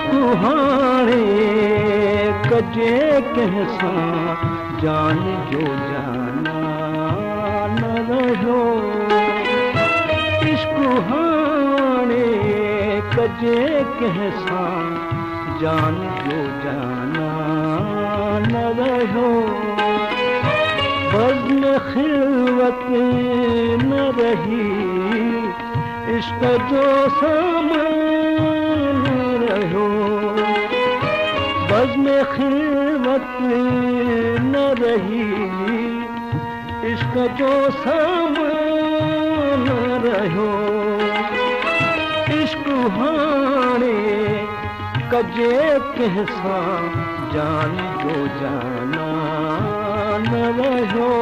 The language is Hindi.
इश्क हाणे कजे कंहिंसां जान जो जाना न रहियो। इश्क हाणे कजे कंहिंसां जान जो जाना न रहियो। बज़्म खिलवत न रही, इश्क जो सामान रहियो। बज़्म खिलवत न रही, इश्क जो सामान रहियो। इश्क हाणे कजे कंहिंसां जान जो जाना न रहियो।